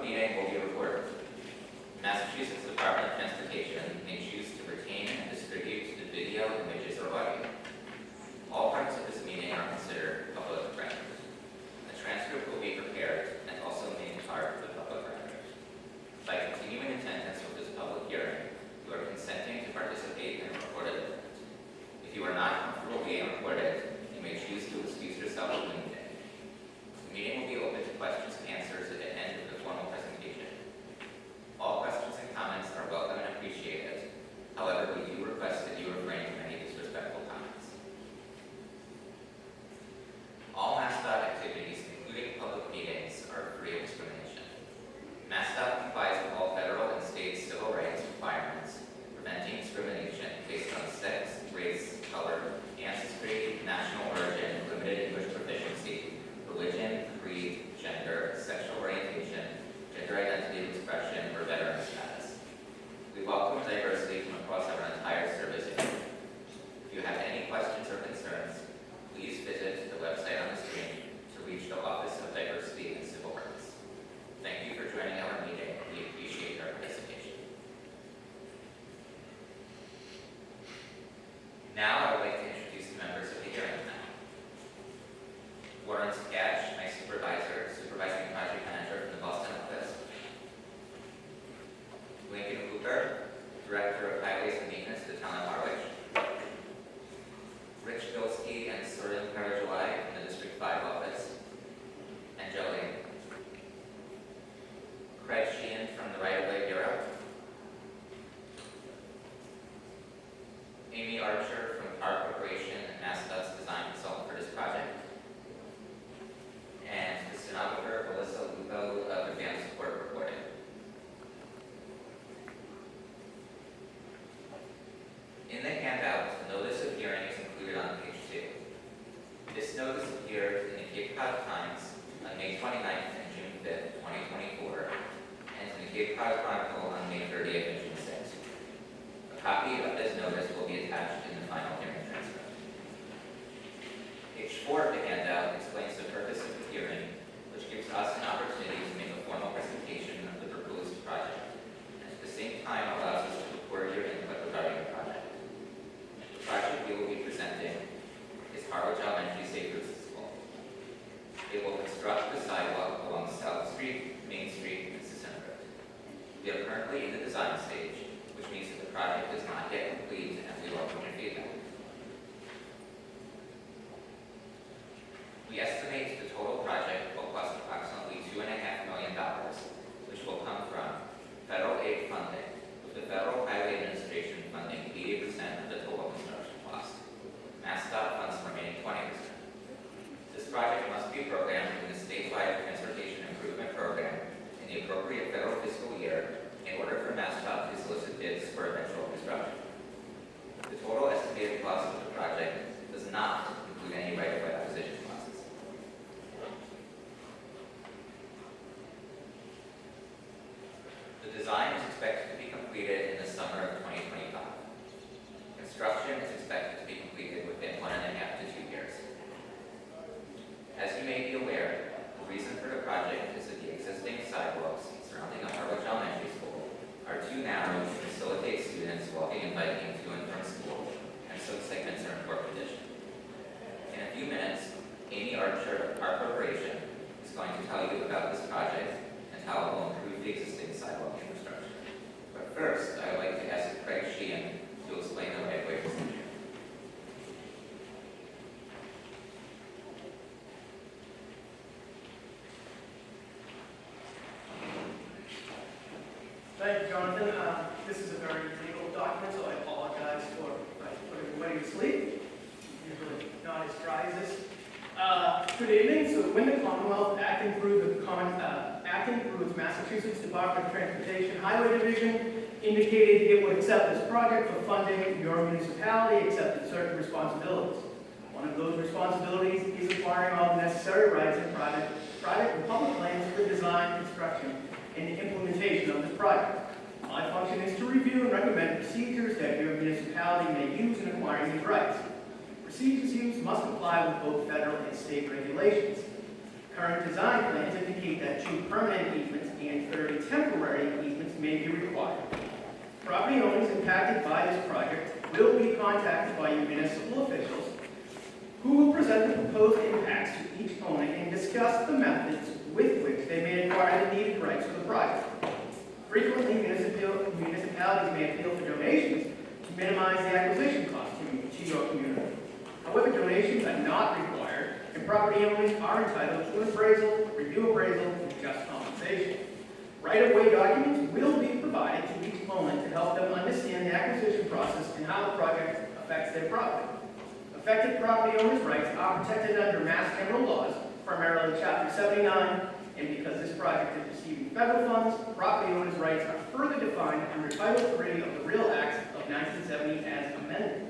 meeting will be recorded. Massachusetts Department of Transportation may choose to retain and distribute the video, images, or audio. All parts of this meeting are considered public record. A transcript will be prepared and also made part of the public record. By continuing attendance with this public hearing, you are consenting to participate in a recorded event. If you are not comfortable being recorded, you may choose to excuse yourself from the meeting. The meeting will be open to questions and answers at the end of the formal presentation. All questions and comments are welcome and appreciated. However, we do request that you refrain from any disrespectful comments. All Massdot activities, including public meetings, are free of discrimination. Massdot complies with all federal and state civil rights requirements, preventing discrimination based on sex, race, color, ancestry, national origin, limited English proficiency, religion, creed, gender, sexual orientation, gender identity of expression, or veteran status. We welcome diversity from across our entire service area. If you have any questions or concerns, please visit the website on the screen to reach the Office of Diversity and Civil Rights. Thank you for joining our meeting. We appreciate your participation. Now I would like to introduce the members of the hearing panel. Warren Sketch, my supervisor, supervising project manager from the Boston office. Lincoln Cooper, director of highways and maintenance to the town of Harwich. Rich Bilski and Soren Karajulai from the District 5 office. And Jolene. Craig Sheehan from the Right-of-Way Bureau. Amy Archer from Park Corporation and Massdot's design consultant for this project. And the stenographer, Melissa Lugo of Advanced Support Reporting. In the handout, the notice of hearing is included on page 2. This notice appeared in the Cape Cod Times on May 29th and June 5th, 2024, and in the Cape Cod Chronicle on May 30th and June 6th. A copy of this notice will be attached in the final hearing transcript. Page 4 of the handout explains the purpose of the hearing, which gives us an opportunity to make a formal presentation of the proposed project, and at the same time allows us to record your input regarding the project. The project we will be presenting is Harwich Elementary Safe Routes School. It will construct the sidewalk along South Street, Main Street, and Sisson Road. We are currently in the design stage, which means that the project is not yet complete, and we welcome your feedback. We estimate the total project will cost approximately $2.5 million, which will come from federal aid funding, with the Federal Highway Administration funding 80% of the total construction cost. Massdot funds the remaining 20%. This project must be programmed in the statewide Transportation Improvement Program in the appropriate federal fiscal year in order for Massdot to solicit bids for eventual construction. The total estimated cost of the project does not include any right-of-way acquisition costs. The design is expected to be completed in the summer of 2025. Construction is expected to be completed within 1.5 to 2 years. As you may be aware, the reason for the project is that the existing sidewalks surrounding the Harwich Elementary School are too narrow to facilitate students walking and biking to and from school, and some segments are in poor condition. In a few minutes, Amy Archer of Park Corporation is going to tell you about this project and how it will improve the existing sidewalk infrastructure. But first, I would like to ask Craig Sheehan to explain the right-of-way procedure. Thank you, Jonathan. This is a very legal document, so I apologize for putting everybody to sleep. Usually not as dry as this. Good evening. So when the Commonwealth, acting through its Massachusetts Department of Transportation Highway Division, indicated it would accept this project for funding, your municipality accepted certain responsibilities. One of those responsibilities is acquiring all the necessary rights in private and public lands for design, construction, and the implementation of this project. My function is to review and recommend procedures that your municipality may use in acquiring these rights. Procedures used must comply with both federal and state regulations. Current design plans indicate that two permanent easements and 30 temporary easements may be required. Property owners impacted by this project will be contacted by municipal officials who will present the proposed impacts to each owner and discuss the methods with which they may acquire the needed rights for the project. Frequently, municipalities may appeal for donations to minimize the acquisition cost to your community. However, donations are not required, and property owners are entitled to an appraisal, review appraisal, and just compensation. Right-of-way documents will be provided to each owner to help them understand the acquisition process and how the project affects their property. Affected property owners' rights are protected under Mass general laws, primarily Chapter 79, and because this project is receiving federal funds, property owners' rights are further defined under Title III of the Real Acts of 1970 as amended.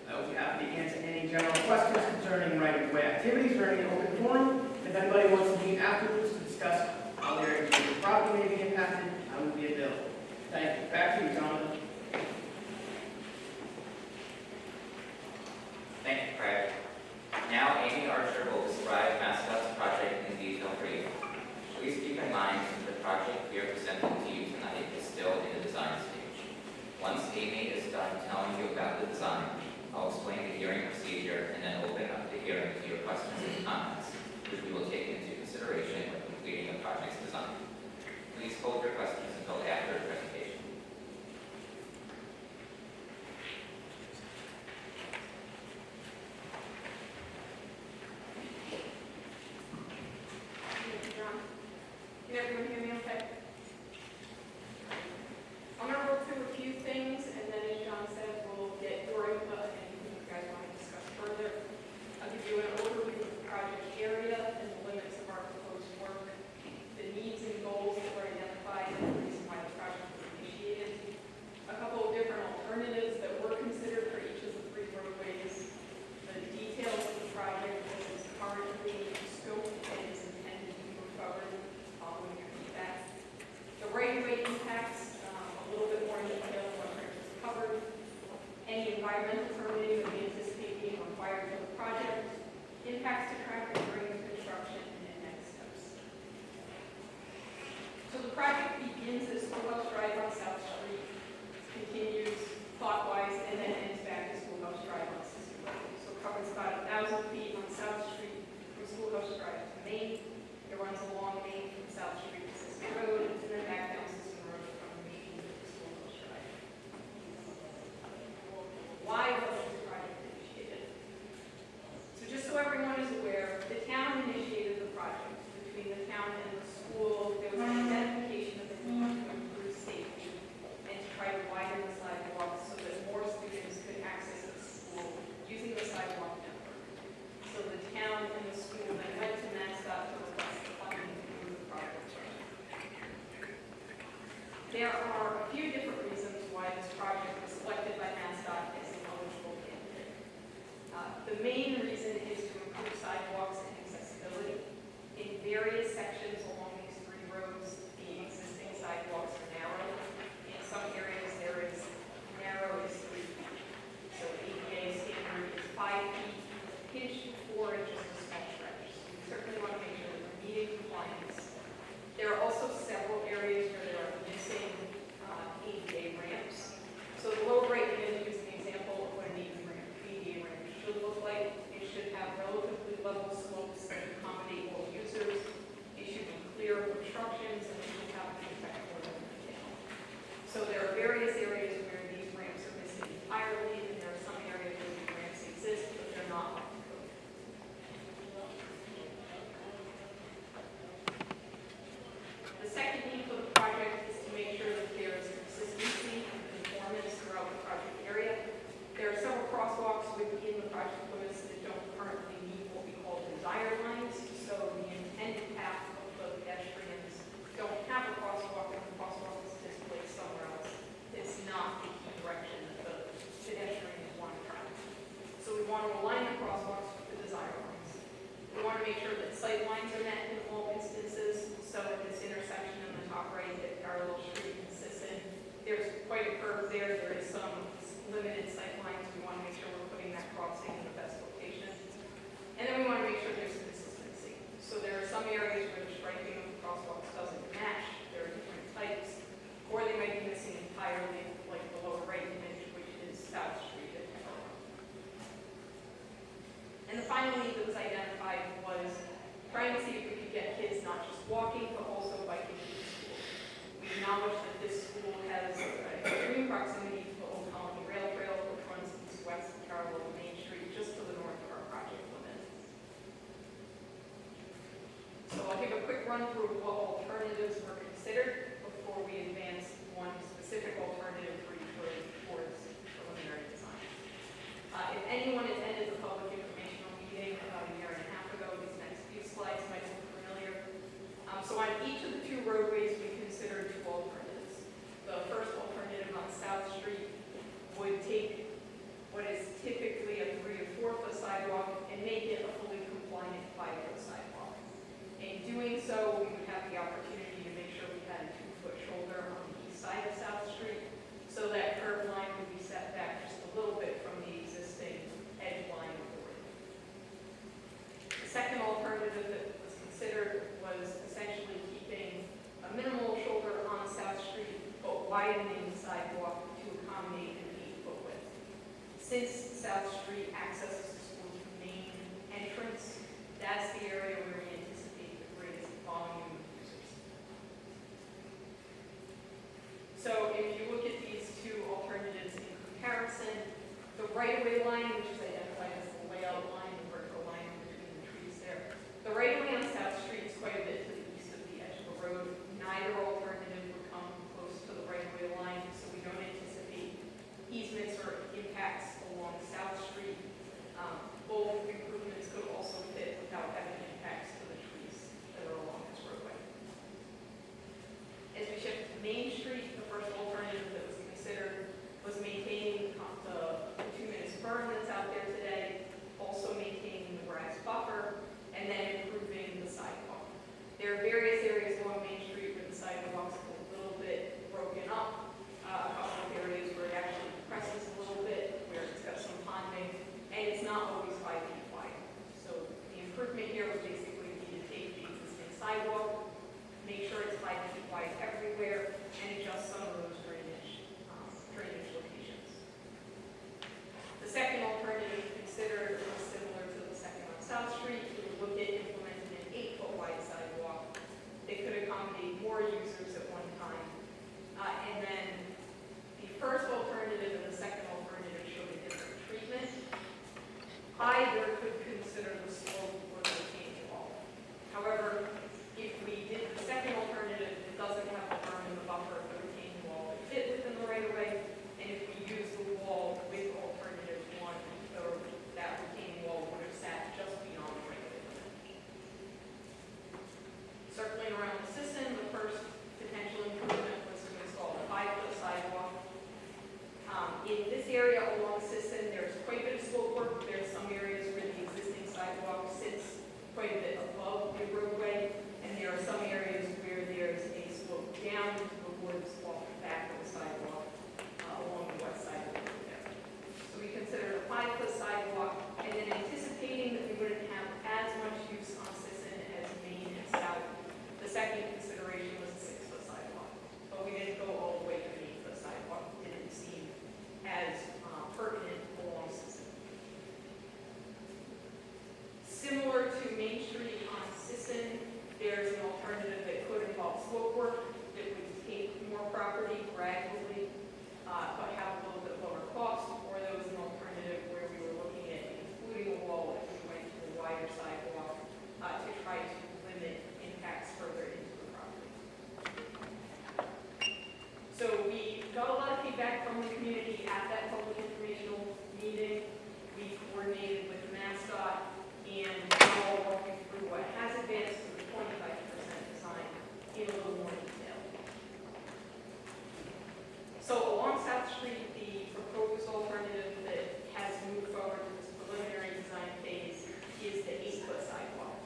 I will be happy to answer any general questions concerning right-of-way activities during an open forum. If anybody wants to meet afterwards to discuss how their property may be impacted, I will be available. Thank you. Back to you, Jonathan. Thank you, Craig. Now, Amy Archer will describe Massdot's project in detail for you. Please keep in mind that the project we are presenting to you tonight is still in the design stage. Once Amy is done telling you about the design, I'll explain the hearing procedure and then open up the hearing to your questions and comments, which we will take into consideration when completing the project's design. Please hold your questions until after the presentation. Can everyone hear me okay? I'm going to go through a few things, and then as John said, we'll get your input and anything you guys want to discuss further. I'll give you an overview of the project area and the limits of our proposed work, the needs and goals that were identified, and the reason why the project was initiated, a couple of different alternatives that were considered for each of the three roadways, the details of the project as it's currently scoped and is intended to move forward following your feedback. The right-of-way impacts, a little bit more detail on what Rick just covered. Any environmental permitting that we anticipate being required for the project, impacts to traffic during construction, and next steps. So the project begins at Schoolhouse Drive on South Street, continues clockwise, and then ends back to Schoolhouse Drive on Cicero Road. So it covers about 1,000 feet on South Street from Schoolhouse Drive to Main. It runs along Main from South Street to Cicero Road, and then back down Cicero Road from Main to Schoolhouse Drive. Why was this project initiated? So just so everyone is aware, the town initiated the project. Between the town and the school, there was an identification of the need to improve safety and to try to widen the sidewalks so that more students could access the school using the sidewalk network. So the town and the school then went to Massdot to request the funding to move the project. There are a few different reasons why this project was selected by Massdot as an eligible candidate. The main reason is to improve sidewalks and accessibility. In various sections along these three roads, the existing sidewalks are narrow. In some areas, there is narrow is 3 feet. So ADA standard is 5 feet, pinch to 4 inches to small stretch. So we certainly want to make sure that we're meeting compliance. There are also several areas where there are missing ADA ramps. So the lower right image is an example of what an ADA ramp should look like. It should have relatively level slopes that accommodate all users. It should be clear of obstructions, and it should have an effect for them. So there are various areas where these ramps are missing entirely, and there are some areas where these ramps exist, but they're not up to code. The second need for the project is to make sure that there is consistency and conformance throughout the project area. There are several crosswalks within the project limits that don't currently meet what we call desired lines. So the intended path of the pedestrians don't have a crosswalk, and the crosswalk is displaced somewhere else. It's not the key direction that the pedestrians want to turn. So we want to align the crosswalks with the desired lines. We want to make sure that sight lines are met in all instances. So at this intersection in the top right at Parallel Street and Sisson, there's quite a curve there. There is some limited sight lines. We want to make sure we're putting that crossing in the best location. And then we want to make sure there's consistency. So there are some areas where the striping of the crosswalks doesn't match widening the sidewalk to accommodate an 8-foot width. Since South Street accesses the school's main entrance, that's the area where we anticipate the greatest volume of users. So if you look at these two alternatives in comparison, the right-of-way line, which is identified as the layout line, the vertical line between the trees there, the right-of-way on South Street is quite a bit to the east of the edge of the road. Neither alternative would come close to the right-of-way line, so we don't anticipate easements or impacts along South Street. Both improvements could also fit without having impacts to the trees that are along this roadway. As we shift to Main Street, the first alternative that was considered was maintaining the bituminous berm that's out there today, also maintaining the grass buffer, and then improving the sidewalk. There are various areas along Main Street where the sidewalk's a little bit broken up, a couple of areas where it actually compresses a little bit, where it's got some ponding, and it's not always 5 feet wide. So the improvement here would basically be to take the existing sidewalk, make sure it's 5 feet wide everywhere, and adjust some of those drainage locations. The second alternative considered was similar to the second on South Street. We would look at implementing an 8-foot wide sidewalk that could accommodate more users at one time. And then the first alternative and the second alternative showed a different treatment. Either could consider the slope or the retaining wall. However, if we did the second alternative, it doesn't have the berm and the buffer of the retaining wall that fit within the right of way. And if we use the wall with alternative 1, that retaining wall would have sat just beyond the right of way. Circling around the system, the first potential improvement was to install a 5-foot sidewalk. In this area along Sisson, there's quite a bit of slope work. There's some areas where the existing sidewalk sits quite a bit above the roadway, and there are some areas where there's a slope down into the woods off the back of the sidewalk along the west side of the road there. So we considered a 5-foot sidewalk, and then anticipating that we wouldn't have as much use on Sisson as Main and South, the second consideration was a 6-foot sidewalk. But we didn't go all the way to an 8-foot sidewalk. It didn't seem as pertinent along Sisson. Similar to Main Street on Sisson, there's an alternative that could involve slope work that would take more property gradually, but have a little bit lower cost, or there was an alternative where we were looking at including a wall if we went to a wider sidewalk to try to limit impacts further into the property. So we got a lot of feedback from the community at that public informational meeting. We coordinated with Massdot, and we'll walk you through what has advanced to the 25% design in a little more detail. So along South Street, the proposed alternative that has moved forward to this preliminary design phase is the 8-foot sidewalk.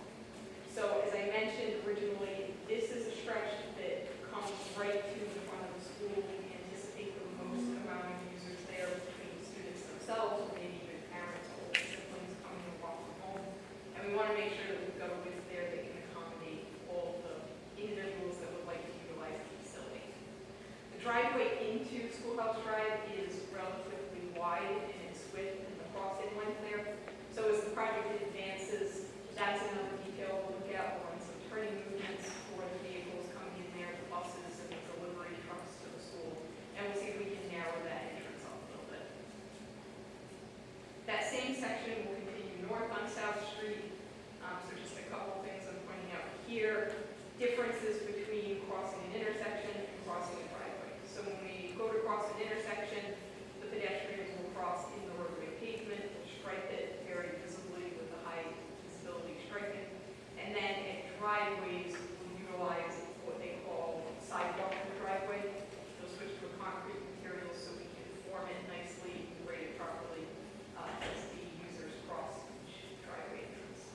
So as I mentioned originally, this is a stretch that comes right to the front of the school. We anticipate the most amount of users there between students themselves, or maybe even parents or siblings coming to walk from home. And we want to make sure that we've got a width there that can accommodate all the individuals that would like to utilize the facility. The driveway into Schoolhouse Drive is relatively wide in its width and the crossing length there. So as the project advances, that's another detail we'll look at. We'll run some turning movements for the vehicles coming in there, the buses and the delivery trucks to the school. And we'll see if we can narrow that entrance up a little bit. That same section will continue north on South Street. So just a couple things I'm pointing out here. Differences between crossing an intersection and crossing a driveway. So when we go to cross an intersection, the pedestrians will cross in the roadway pavement, will stripe it very visibly with the high visibility striping. And then at driveways, we'll utilize what they call sidewalk in the driveway. They'll switch to a concrete material so we can form it nicely and grade it properly as the users cross each driveway entrance.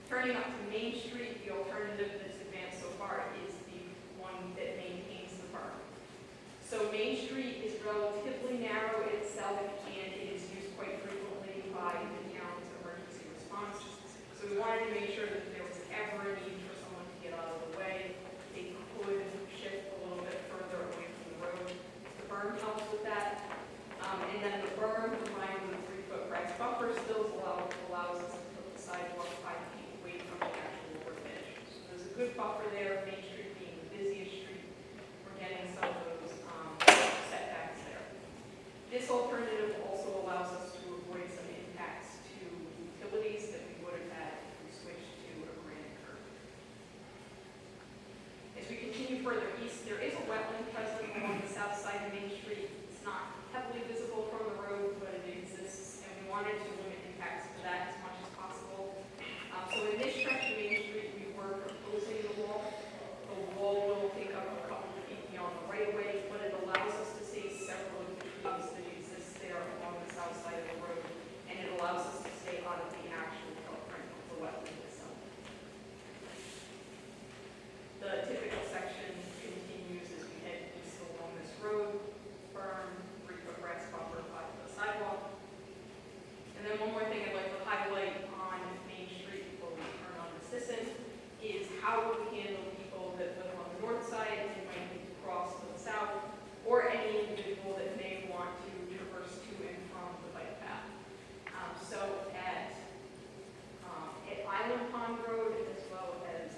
Turning up to Main Street, the alternative that's advanced so far is the one that maintains the berm. So Main Street is relatively narrow itself, and it is used quite frequently by the town's emergency response. So we wanted to make sure that if there was ever a need for someone to get out of the way, they could shift a little bit further buffer there, Main Street being the busiest street, we're getting some of those setbacks there. This alternative also allows us to avoid some impacts to utilities that we would have had if we switched to a granite curb. As we continue further east, there is a wetland present along the south side of Main Street. It's not heavily visible from the road, but it exists, and we wanted to limit impacts to that as much as possible. So in this stretch of Main Street, we were proposing the wall. The wall will take up a couple of feet beyond the right of way, but it allows us to see several of the trees that exist there along the south side of the road, and it allows us to stay out of the actual footprint of the wetland itself. The typical section continues as we head east along this road, firm, 3-foot grass buffer, 5-foot sidewalk. And then one more thing I'd like to highlight on Main Street before we turn on the Sisson is how we handle people that live on the north side and might need to cross to the south, or any individual that may want to traverse to and from the bike path. So at Island Pond Road as well as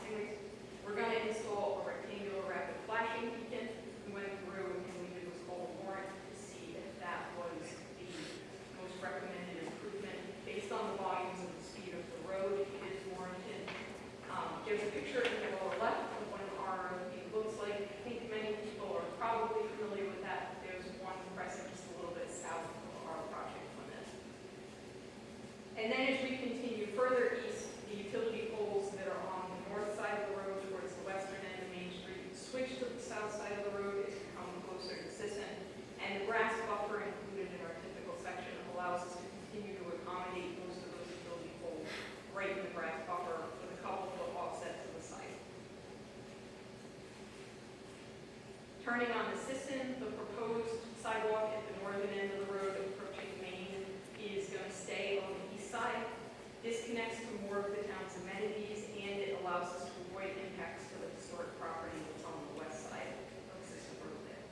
Henry's, we're going to install a rectangular rapid flashing beacon. We went through and we did what's called a warrant to see if that was the most recommended improvement based on the volumes and the speed of the road. It is warranted. There's a picture in the lower left of what an ROV looks like. I think many people are probably familiar with that. There's one present just a little bit south of our project limit. And then as we continue further east, the utility poles that are on the north side of the road towards the western end of Main Street switch to the south side of the road as we come closer to Sisson. And the grass buffer included in our typical section allows us to continue to accommodate most of those utility poles right in the grass buffer with a couple foot offset to the side. Turning on to Sisson, the proposed sidewalk at the northern end of the road approaching Main is going to stay on the east side. This connects to more of the town's amenities, and it allows us to avoid impacts to the historic property that's on the west side of Sisson Road there.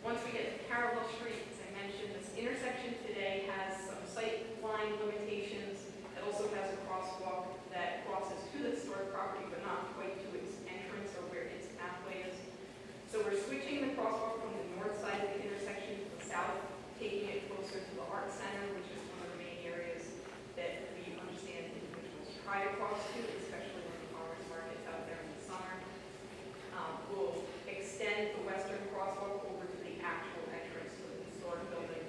Once we get to Parallel Street, as I mentioned, this intersection today has some sight line limitations. It also has a crosswalk that crosses to the historic property, but not quite to its entrance or where its pathway is. So we're switching the crosswalk from the north side of the intersection to the south, taking it closer to the art center, which is one of the main areas that we understand individuals try to cross to, especially when the farmers market's out there in the summer. We'll extend the western crosswalk over to the actual entrance to the historic building.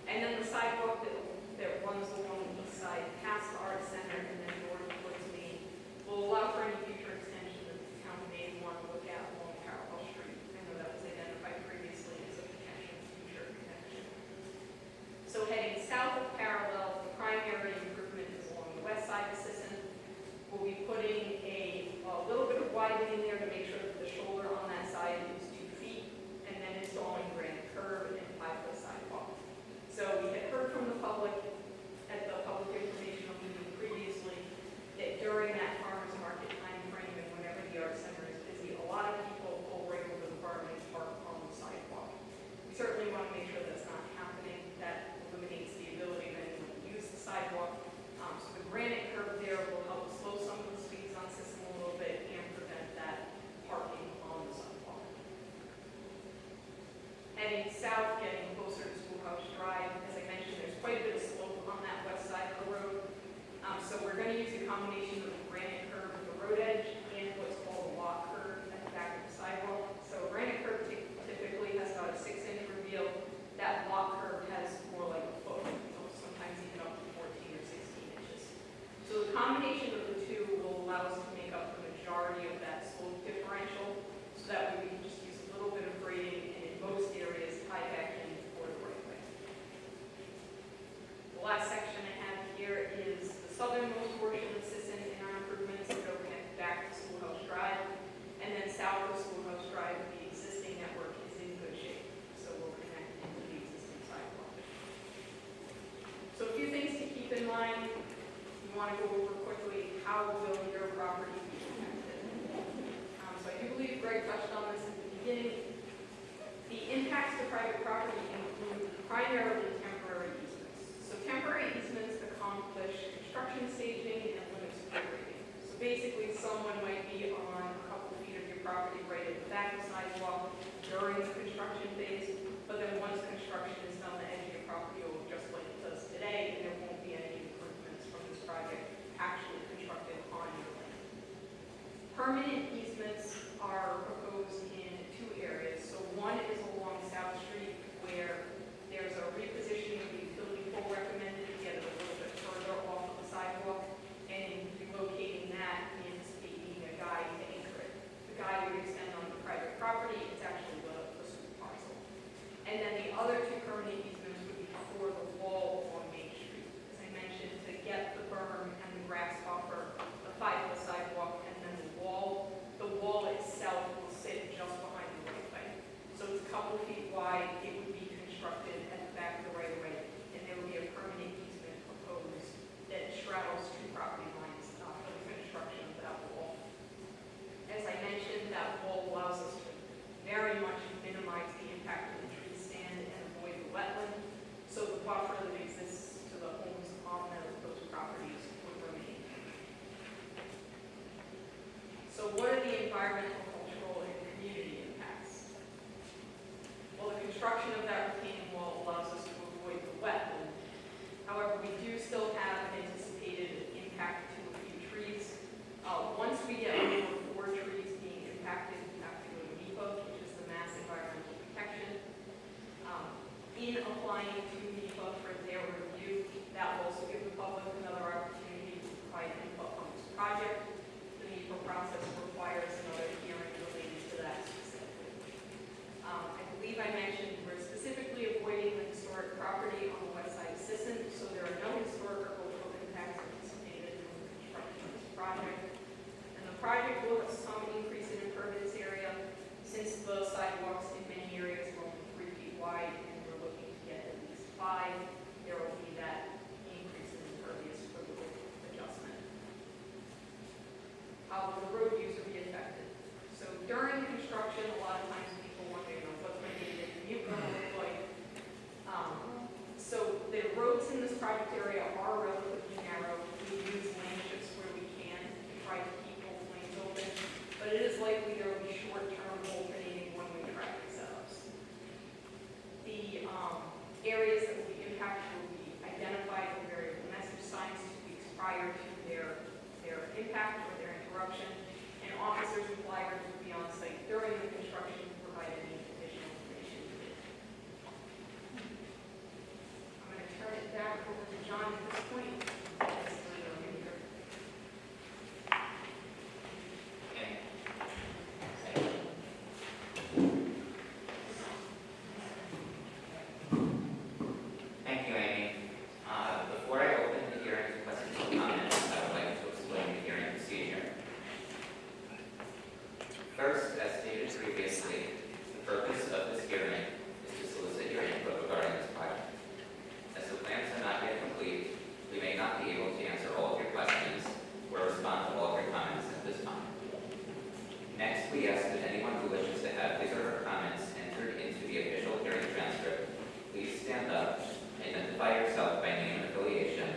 And then the sidewalk that runs along the east side past the art center and then north towards Main will allow for any future extension that the town may want to look at along Parallel Street. I know that was identified previously as a potential future connection. So heading south of Parallel, the primary improvement is along the west side of Sisson. We'll be putting a little bit of widening there to make sure that the shoulder on that side is 2 feet, and then installing granite curb and 5-foot sidewalk. So we had heard from the public at the public informational meeting previously that during that farmers market time frame and whenever the art center is busy, a lot of people pull right over the berm and park on the sidewalk. We certainly want to make sure that's not happening. That eliminates the ability of anyone to use the sidewalk. So the granite curb there will help slow some of the speeds on Sisson a little bit and prevent that parking on the sidewalk. Heading south, getting closer to Schoolhouse Drive, as I mentioned, there's quite a bit of slope on that west side of the road. So we're going to use a combination of the granite curb at the road edge and what's called a lock curb at the back of the sidewalk. So a granite curb typically has about a 6-inch reveal. That lock curb has more like a foot, sometimes even up to 14 or 16 inches. So the combination of the two will allow us to make up the majority of that slope differential, so that way we can just use a little bit of grading and in most areas tie back in for the right way. The last section I have here is the southernmost portion of Sisson in our improvements that go connect back to Schoolhouse Drive, and then south of Schoolhouse Drive, the existing network is in good shape, so we'll connect into the existing sidewalk. So a few things to keep in mind. We want to go over quickly how will your property be impacted. So I do believe Greg touched on this at the beginning. The impacts to private property include primarily temporary easements. So temporary easements accomplish construction staging and limits grading. So easements are proposed in two areas. So one is along South Street where there's a repositioning of the utility pole recommended to get it a little bit further off of the sidewalk. And in relocating that, we anticipate needing a guide to anchor it. The guide would extend on the private property. It's actually the school parcel. And then the other two permanent easements would be for the wall on Main Street. As I mentioned, to get the berm and the grass buffer, the 5-foot sidewalk, and then the wall. The wall itself will sit just behind the right-of-way. So it's a couple feet wide. It would be constructed at the back of the right-of-way, and there would be a permanent easement proposed that straddles two property lines for the construction of that wall. As I mentioned, that wall allows us to very much minimize the impact of the tree stand and avoid the wetland. So the buffer that exists to the homes on those properties would remain. So what are the environmental, cultural, and community impacts? Well, the construction of that retaining wall allows us to avoid the wetland. However, we do still have an anticipated impact to a few trees. Once we get over 4 trees being impacted, we have to go to NEPA, which is the Mass Environmental Protection. In applying to NEPA for their review, that will also give the public another opportunity to provide input on this project. The NEPA process requires another hearing related to that specifically. I believe I mentioned we're specifically avoiding the historic property on the west side of Sisson, so there are no historic or cultural impacts anticipated in the construction of this project. And the project will have some increase in impervious area since the sidewalks in many areas are only 3 feet wide and we're looking to get at least 5. There will be that increase in impervious for the width adjustment. How will the road use be affected? So during construction, a lot of times people wonder, what's my day-to-day commute going to look like? So the roads in this project area are relatively narrow. We use lane shifts where we can to try to keep both lanes open, but it is likely there will be short-term alternating one-way traffic setups. The areas that will be impacted will be identified with variable message signs 2 weeks prior to their impact or their interruption, and officers and flaggers will be on site during the construction to provide any additional information. I'm going to turn it back over to John at this point. That's for the remainder. Okay. Thank you, Amy. Before I open the hearing to questions and comments, I would like to explain the hearing procedure. First, as stated previously, the purpose of this hearing is to solicit your input regarding this project. As the plans are not yet complete, we may not be able to answer all of your questions or respond to all of your comments at this time. Next, we ask that anyone who wishes to have his or her comments entered into the official hearing transcript, please stand up, identify yourself by name and affiliation,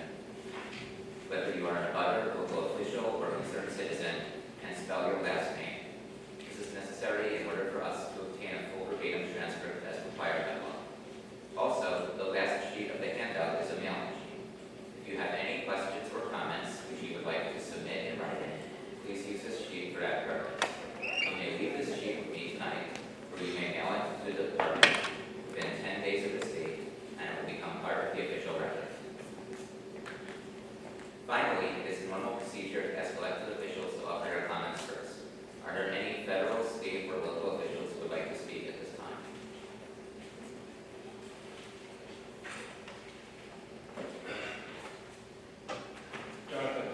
whether you are an abutter, local official, or concerned citizen, and spell your last name. This is necessary in order for us to obtain a full verbatim transcript as required by law. Also, the last sheet of the handout is a mailing sheet. If you have any questions or comments which you would like to submit in writing, please use this sheet for that purpose. You may leave this sheet with me tonight, or you may mail it to the department within 10 days of this date, and it will become part of the official record. Finally, it is normal procedure to ask elected officials to offer their comments first. Are there any federal, state, or local officials who would like to speak at this time? Jonathan,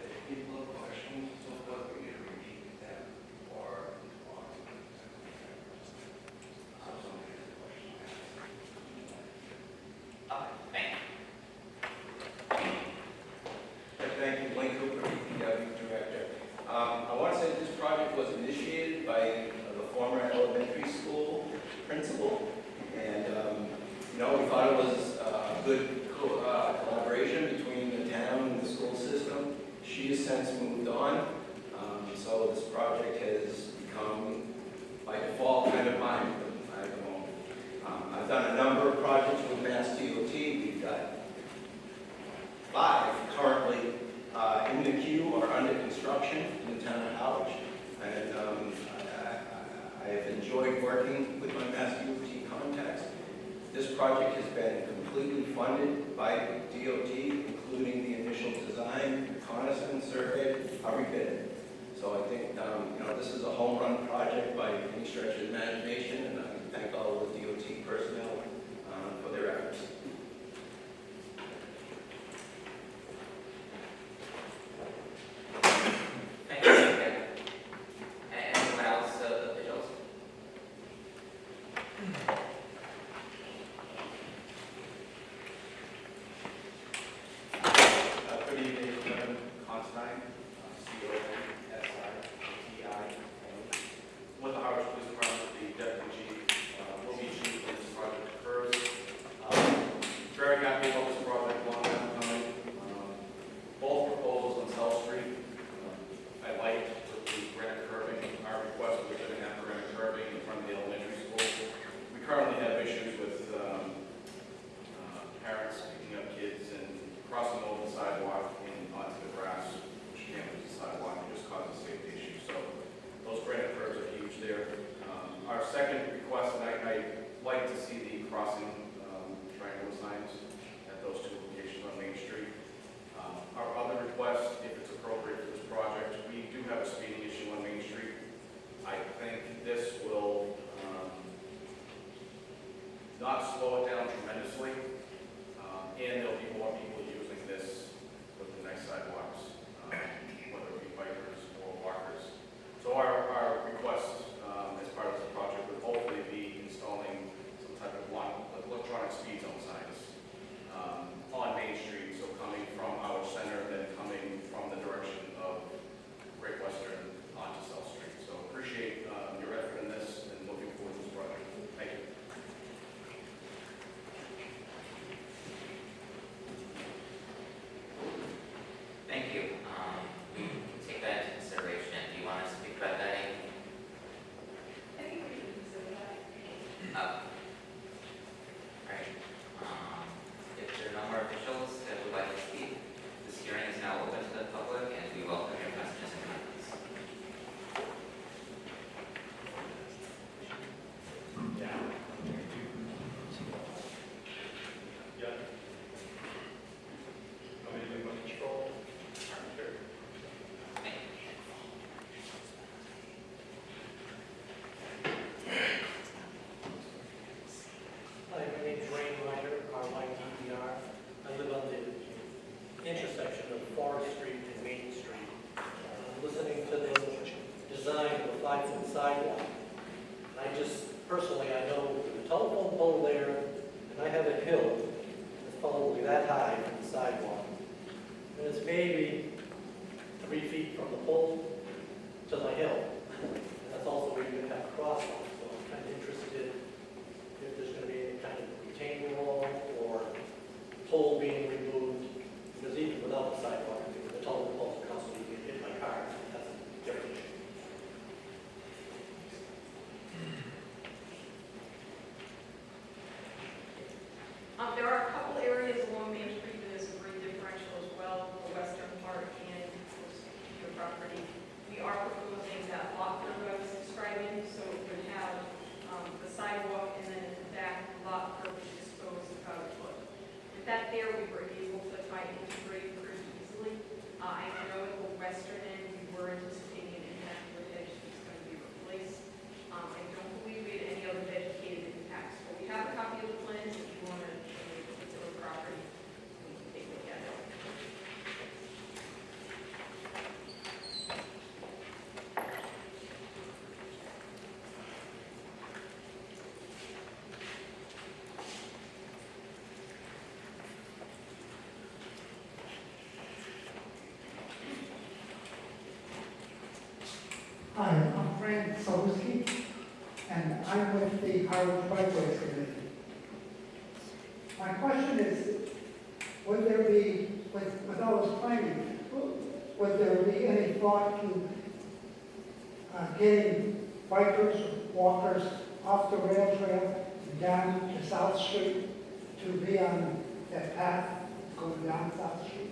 if people have questions, so what we need to repeat them or respond to them. So somebody has a question. Thank you. Thank you, Lynn Cooper, DPW Director. I want to say this project was initiated by the former elementary school principal, and we thought it was a good collaboration between the town and the school system. She has since moved on, so this project has become, by default, kind of mine at the moment. I've done a number of projects with Massdot. We've got 5 currently in the queue or under construction in the town of Howard. working with my Massdot contacts. This project has been completely funded by DOT, including the initial design, reconnaissance survey, every bit. So I think, this is a home run project by any stretch of the imagination, and I thank all of the DOT personnel for their efforts. Thank you. Anyone else, officials? Good evening, Kevin Constantine, C-O-N-S-I-T-I. With the Harvard Police Department, the deputy chief, will be chief when this project occurs. Very happy about this project, long time coming. Both proposals on South Street, I liked with the granite curbing. Our request was we didn't have granite curbing in front of the elementary school. We currently have issues with parents picking up kids and crossing over the sidewalk and onto the grass, which can't be the sidewalk, it just causes safety issues. So those granite curbs are huge there. Our second request, and I like to see the crossing triangular signs at those two locations on Main Street. Our other request, if it's appropriate for this project, we do have a speeding issue on Main Street. I think this will not slow it down tremendously. And there'll be more people using this with the nice sidewalks, whether it be bikers or walkers. So our request as part of this project would hopefully be installing some type of electronic speed zone signs on Main Street, so coming from our center, then coming from the direction of Great Western onto South Street. So appreciate your effort in this and looking forward to this project. Thank you. Thank you. We can take that into consideration. Do you want to speak about that, Amy? I think we can consider that. All right. If there are no more officials that would like to speak, this hearing is now open to the public, and we welcome your questions and comments. Hi, my name is Ray Ryder, R-Y-D-E-R. I live on the intersection of Forest Street and Main Street. I'm listening to the design of a 5-foot sidewalk. I just, personally, I know there's a telephone pole there, and I have a hill that's probably that high from the sidewalk. And it's maybe 3 feet from the pole to the hill. That's also where you have a crosswalk, so I'm kind of interested if there's going to be any kind of retaining wall or pole being removed, because even without the sidewalk, the telephone pole could constantly get hit by cars. That's a different issue. There are a couple areas along Main Street that is a great differential as well, the western part and of course, your property. We are proposing that lot curve I was describing, so it would have the sidewalk and then in the back, the lot curve which is exposed about a foot. With that there, we were able to try to integrate pretty easily. I know at the western end, we were anticipating an impact where the hedge is going to be replaced. I don't believe we had any other vegetated impacts, but we have a copy of the plans if you want to show me the particular property. We can take a look at it. Hi, I'm Frank Sobuski, and I'm with the Harvard Byways Committee. My question is, would there be, with all this planning, would there be any thought to getting bikers, walkers off the rail trail and down to South Street to be on that path going down South Street?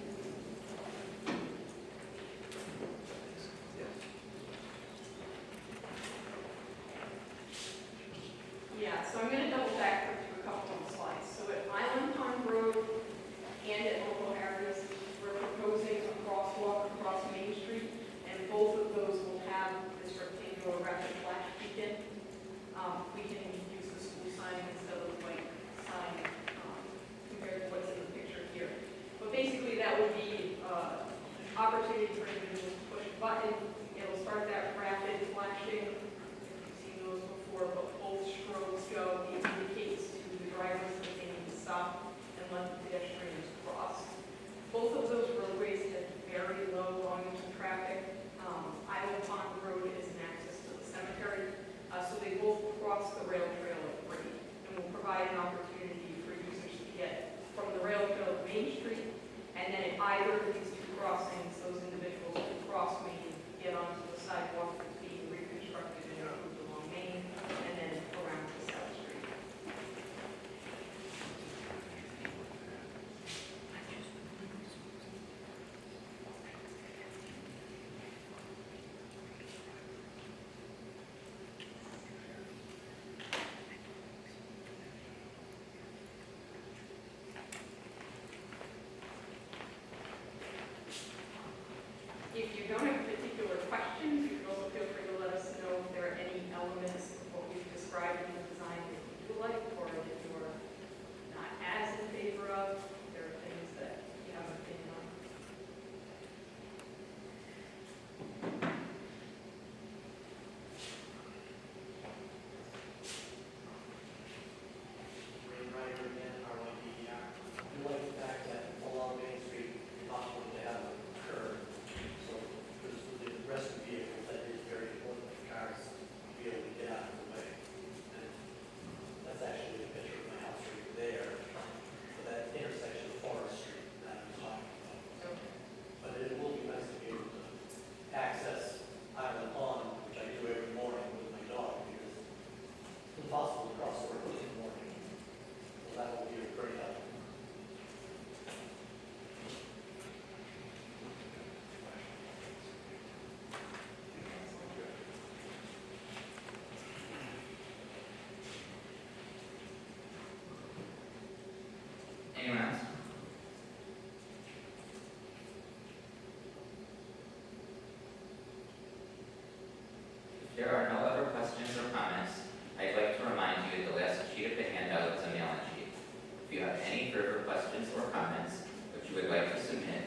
If you have any further questions or comments which you would like to submit,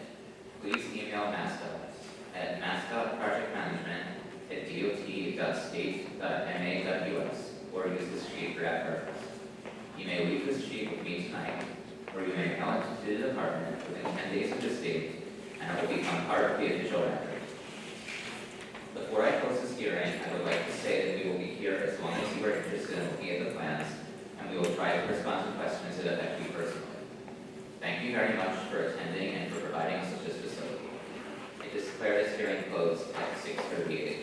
please email Massdot at massdot.projectmanagement@dot.state.ma.us or use this sheet for that purpose. You may leave this sheet with me tonight, or you may mail it to the department within 10 days of this date, and it will become part of the official record. Before I close this hearing, I would like to say that we will be here as long as you are interested in looking at the plans, and we will try to respond to questions that affect you personally. Thank you very much for attending and for providing us with this facility. I declare this hearing closed at 6:38.